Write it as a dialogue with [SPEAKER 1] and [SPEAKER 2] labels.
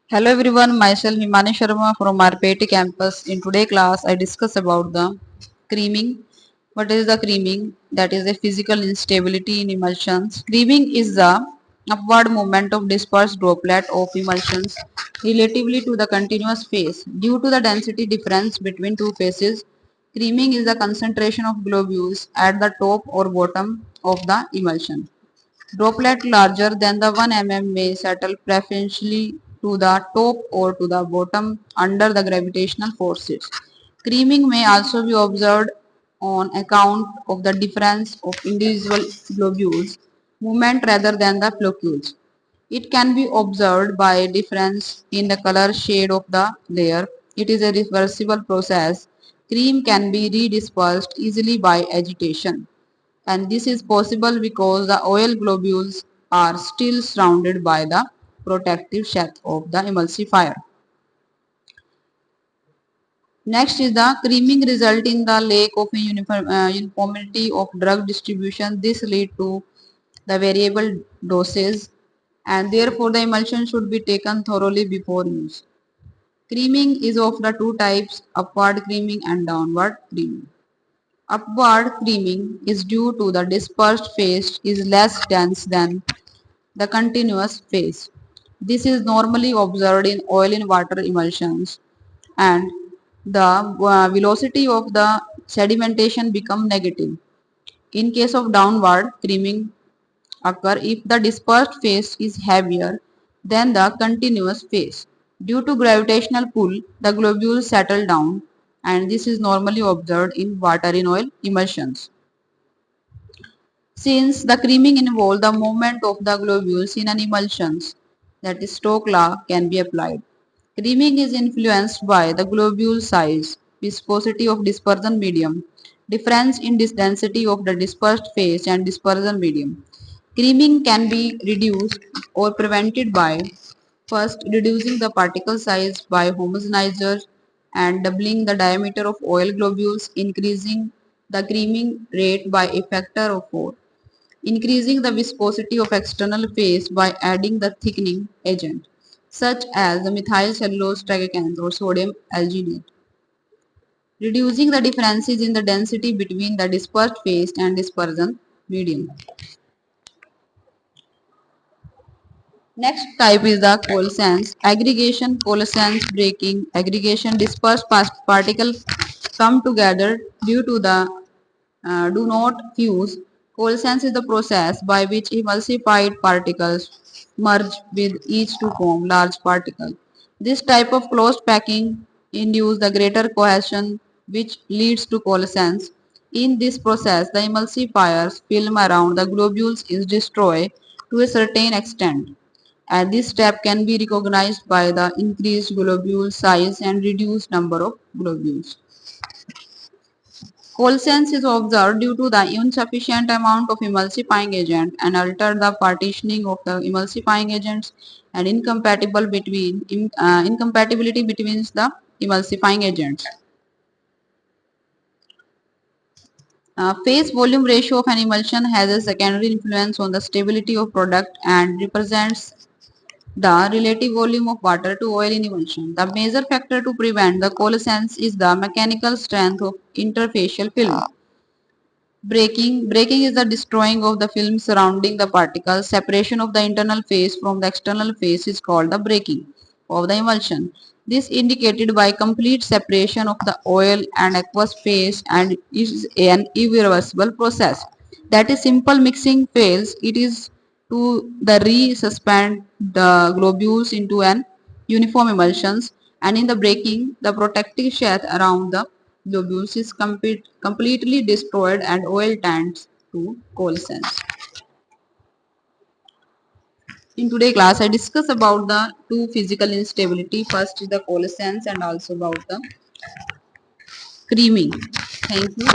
[SPEAKER 1] Hello everyone, myself Himani Sharma from RPIT campus. In today's class, I discuss about the creaming. What is the creaming? That is a physical instability in emulsions. Creaming is the upward movement of dispersed droplet of emulsions relatively to the continuous phase. Due to the density difference between two phases, creaming is the concentration of globules at the top or bottom of the emulsion. Droplet larger than the 1 mm may settle preferentially to the top or to the bottom under the gravitational forces. Creaming may also be observed on account of the difference of individual globules movement rather than the flocules. It can be observed by a difference in the color shade of the layer. It is a reversible process. Cream can be redispersed easily by agitation, and this is possible because the oil globules are still surrounded by the protective sheath of the emulsifier. Next is the creaming result in the lack of a uniformity of drug distribution. This lead to the variable doses, and therefore the emulsion should be taken thoroughly before use. Creaming is of the two types, upward creaming and downward creaming. Upward creaming is due to the dispersed phase is less dense than the continuous phase. This is normally observed in oil in water emulsions, and the velocity of the sedimentation become negative. In case of downward creaming occur if the dispersed phase is heavier than the continuous phase. Due to gravitational pull, the globules settle down, and this is normally observed in water in oil emulsions. Since the creaming involves the movement of the globules in an emulsions, that is Stokes law can be applied. Creaming is influenced by the globule size, viscosity of dispersion medium, difference in density of the dispersed phase and dispersion medium. Creaming can be reduced or prevented by first reducing the particle size by homogenizer and doubling the diameter of oil globules, increasing the creaming rate by a factor of 4, increasing the viscosity of external phase by adding the thickening agent such as the methyl cellulose tragacanth or sodium alginate, reducing the differences in the density between the dispersed phase and dispersion medium. Next type is the coalescence. Aggregation, coalescence, breaking, aggregation, dispersed particles come together due to the do not fuse. Coalescence is the process by which emulsified particles merge with each to form large particle. This type of closed packing induces the greater cohesion which leads to coalescence. In this process, the emulsifier's film around the globules is destroyed to a certain extent, and this step can be recognized by the increased globule size and reduced number of globules. Coalescence is observed due to the insufficient amount of emulsifying agent and alter the partitioning of the emulsifying agents and incompatibility between the emulsifying agents. Phase volume ratio of an emulsion has a secondary influence on the stability of product and represents the relative volume of water to oil in emulsion. The major factor to prevent the coalescence is the mechanical strength of interfacial film. Breaking is the destroying of the film surrounding the particle. Separation of the internal phase from the external phase is called the breaking of the emulsion. This indicated by complete separation of the oil and aqueous phase and is an irreversible process. That is simple mixing fails. It is to the resuspend the globules into an uniform emulsions, and in the breaking the protective sheath around the globules is completely destroyed and oil tends to coalescence. In today's class, I discuss about the two physical instability. First is the coalescence and also about the creaming. Thank you.